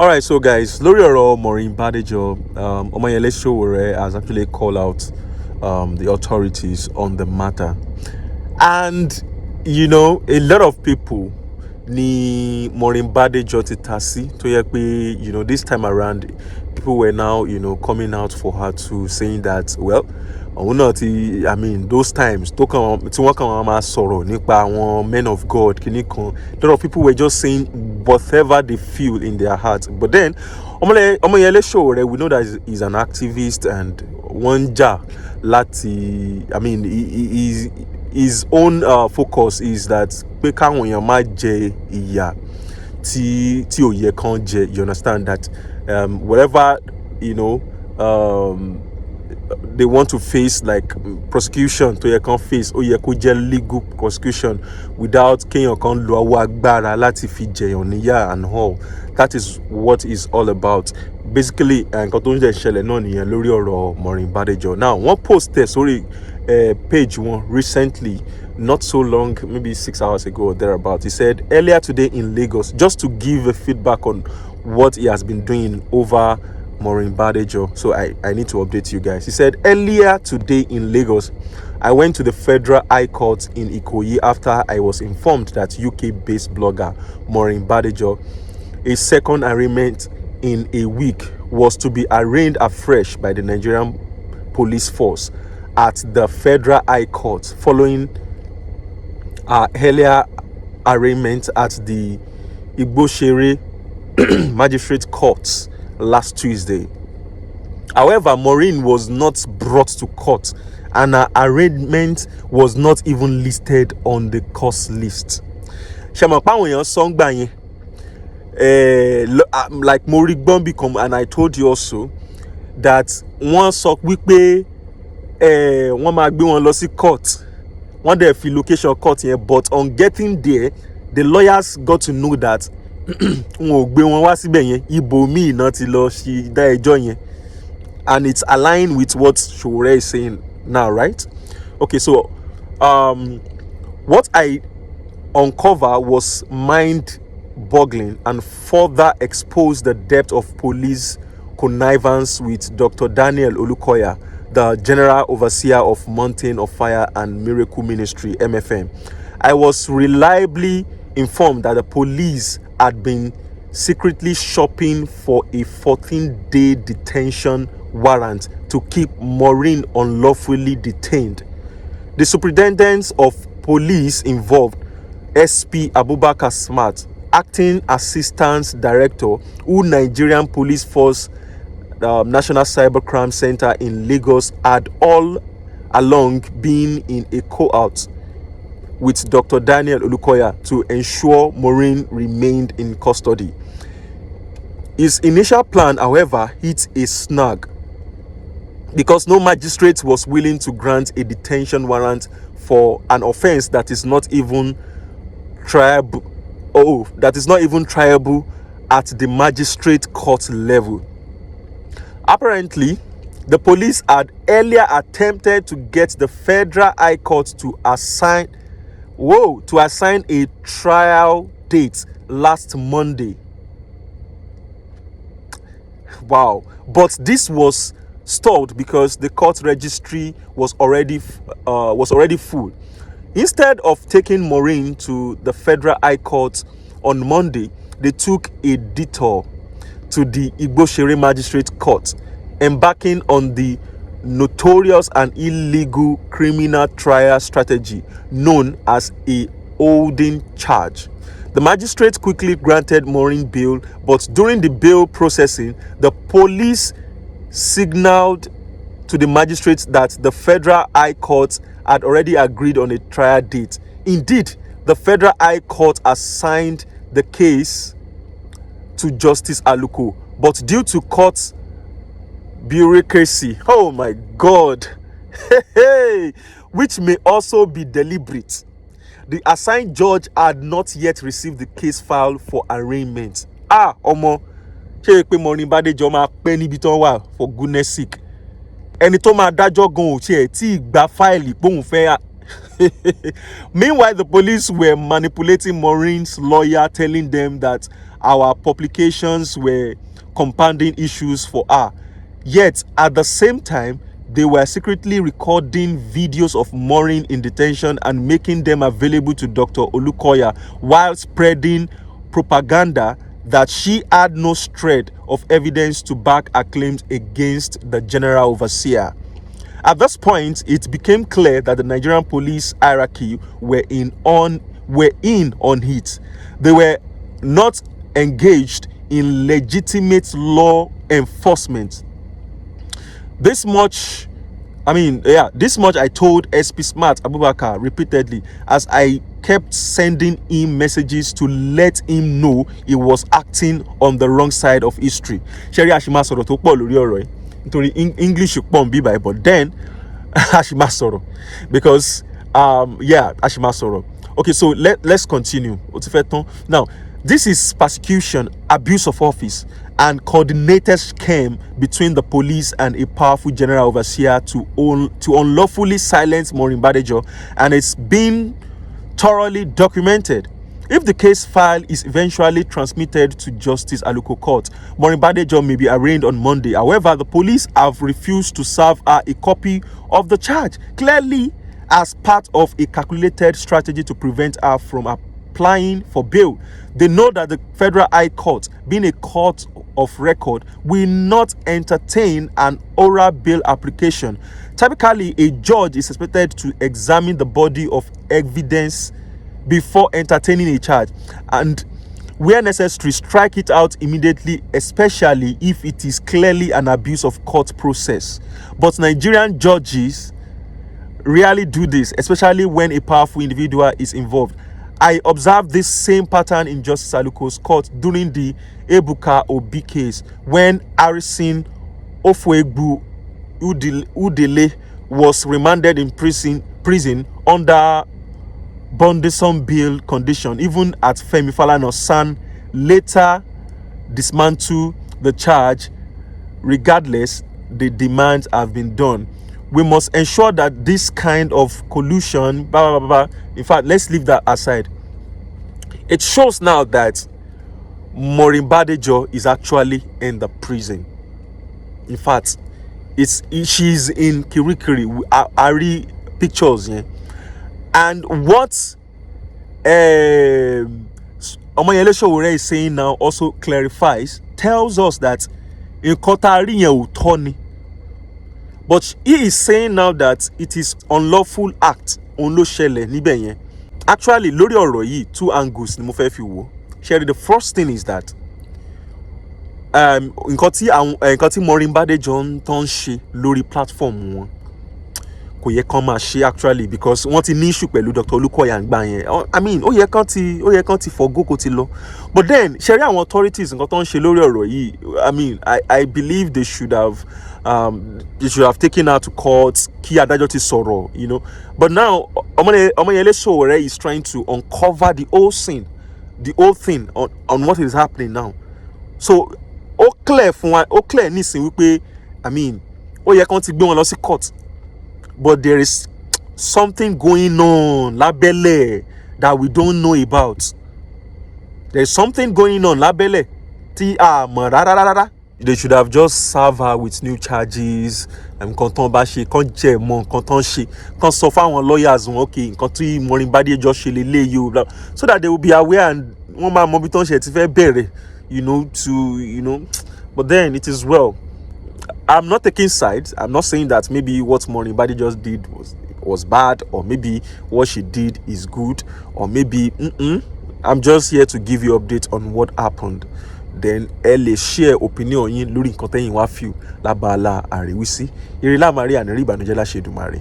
All right, so guys, lórí ọ̀rọ̀ MAUREEN BADEJO, OMOYELE SOWORE has actually called out the authorities on the matter, and a lot of people ni MAUREEN BADEJO ti ta sí tó yẹ pé this time around people were now coming out for her to saying that well òun náà ti those times tí wọ́n kàn máa sọ̀rọ̀ nípa àwọn men of God kìíní kan, a lot of people were just saying whatever they feel in their heart. But then OMOYELE SOWORE, we know that he's an activist and one jà láti his own focus is that pé káwọn èèyàn má jẹ ìyà tí ò yẹ kán jẹ, you understand that whatever they want to face, like prosecution tó yẹ kán face, ó yẹ kó jẹ́ legal prosecution without kéèyàn kan lo ọwọ́ agbára láti fi jẹyàn níyà and all. That is what it's all about basically. Nǹkan tó ń jẹ́ ìṣẹ̀lẹ̀ náà nìyẹn lórí ọ̀rọ̀ MAUREEN BADEJO. Now wọ́n post ẹ̀ sórí page one recently, not so long, maybe 6 hours ago or thereabout. He said earlier today in Lagos, just to give a feedback on what he has been doing over MAUREEN BADEJO. So I need to update you guys. He said earlier today in Lagos, I went to the Federal High Court in Ikoyi after I was informed that UK-based blogger MAUREEN BADEJO, a second arraignment in a week, was to be arraigned afresh by the Nigerian police force at the Federal High Court following earlier arraignment at the Igboshere Magistrate Court last Tuesday. However, MAUREEN was not brought to court and her arraignment was not even listed on the court list. Like Mori become, and I told you also that one sọ wípé one máa gbé wọn lọ sí court, one dey fi location court yẹn, but on getting there the lawyers got to know that wọn ò gbé wọn wá síbẹ̀ yẹn, ibòmíì náà ti lọ ṣe dá ẹjọ́ yẹn, and it's aligned with what Sowore is saying now, right? Okay, so what I uncover was mind-boggling and further exposed the depth of police connivance with Dr. Daniel OLUKOYA, the General Overseer of Mountain of Fire and Miracle Ministry, MFM. I was reliably informed that the police had been secretly shopping for a 14-day detention warrant to keep MAUREEN unlawfully detained. The superintendent of police involved, SP Abubakar Smart, acting assistant director, who Nigerian Police Force National Cybercrime Center in Lagos, had all along been in a cohort with Dr. Daniel OLUKOYA to ensure MAUREEN remained in custody. His initial plan, however, hit a snag because no magistrate was willing to grant a detention warrant for an offense that is not even triable. That is not even triable at the magistrate court level. Apparently, the police had earlier attempted to get the Federal High Court to assign a trial date last Monday. Wow. But this was stalled because the court registry was already full. Instead of taking MAUREEN to the Federal High Court on Monday, they took a detour to the Igboshere Magistrate Court, embarking on the notorious and illegal criminal trial strategy known as a holding charge. The magistrate quickly granted MAUREEN bail, but during the bail processing, the police signaled to the magistrate that the Federal High Court had already agreed on a trial date. Indeed, the Federal High Court assigned the case to Justice Aluko, but due to court bureaucracy, oh my God, which may also be deliberate, the assigned judge had not yet received the case file for arraignment. Ṣé pé MAUREEN BADEJO máa pẹ́ níbi tó wà, for goodness sake? Ẹni tó máa dájọ́ gan ò tiẹ̀ tí gba fáìlì póun fẹ́. Meanwhile, the police were manipulating MAUREEN's lawyer, telling them that our publications were compounding issues for her. Yet, at the same time, they were secretly recording videos of Maureen in detention and making them available to Dr. Olukoya while spreading propaganda that she had no shred of evidence to back her claims against the general overseer. At this point, it became clear that the Nigerian police hierarchy were in on it. They were not engaged in legitimate law enforcement. This much I told SP Smart Abubakar repeatedly as I kept sending him messages to let him know he was acting on the wrong side of history. Sherry Ashima sọ̀rọ̀ tó pọ̀ lórí ọ̀rọ̀ yìí nítorí English pọ̀ ń bí báyìí, but then Ashima sọ̀rọ̀ because Ashima sọ̀rọ̀. Okay, so let's continue. Now, this is persecution, abuse of office, and coordinated scheme between the police and a powerful general overseer to unlawfully silence MAUREEN BADEJO, and it's been thoroughly documented. If the case file is eventually transmitted to Justice Aluko Court, MAUREEN BADEJO may be arraigned on Monday. However, the police have refused to serve her a copy of the charge, clearly as part of a calculated strategy to prevent her from applying for bail. They know that the Federal High Court, being a court of record, will not entertain an oral bail application. Typically, a judge is expected to examine the body of evidence before entertaining a charge, and where necessary, strike it out immediately, especially if it is clearly an abuse of court process. But Nigerian judges rarely do this, especially when a powerful individual is involved. I observed this same pattern in Justice Aluko's court during the Ebuka Obi case, when Harrison Ofuegbu Udele was remanded in prison under burdensome bail condition. Even at Femi Falana's son later dismantled the charge. Regardless, the demands have been done. We must ensure that this kind of collusion, in fact, let's leave that aside. It shows now that MAUREEN BADEJO is actually in the prison. In fact, she's in Kirikiri. I read pictures, yeah. And what OMOYELE SOWORE is saying now also tells us that in Kotari Utoni. But he is saying now that it is unlawful act on lo shele níbẹ̀ yẹn. Actually, lórí ọ̀rọ̀ yìí, two angles ni mo fẹ́ fi wò. Sherry, the first thing is that nǹkan tí MAUREEN BADEJO ń tán ṣe lórí platform wọn kò yẹ kán máa ṣe actually, because wọ́n ti ní issue pẹ̀lú Dr. Olukoya ń gbà yẹn. I mean, ó yẹ kán ti forgo kó ti lọ. But then Sherry, àwọn authorities nǹkan tó ń ṣe lórí ọ̀rọ̀ yìí, I mean, I believe they should have taken her to court, kí adájọ́ ti sọ̀rọ̀, you know. But now OMOYELE SOWORE is trying to uncover the whole thing on what is happening now. So ó clear nísìn wípé, I mean, ó yẹ kán ti gbé wọn lọ sí court, but there is something going on lábẹ́lẹ̀ that we don't know about. There is something going on lábẹ́lẹ̀ tí a mọ̀ rárá. They should have just served her with new charges. Nǹkan tán bá ṣe, kán jẹ́ mọ́ nǹkan tán ṣe, kán sọ fáwọn lawyers wọn, okay, nǹkan tí MAUREEN BADEJO ṣe leléyìí o, so that they will be aware and wọ́n máa mọ bí tán ṣe ti fẹ́ bẹ̀rẹ̀, you know. But then it is well. I'm not taking sides. I'm not saying that maybe what MAUREEN BADEJO did was bad, or maybe what she did is good, or maybe I'm just here to give you update on what happened. Then ẹ lè share opinion yín lórí nǹkan tẹ́yin wá feel lábala àríwísí. Ire la máa rí àní rí ìbànújẹ́ láṣẹ Èdùmàrè.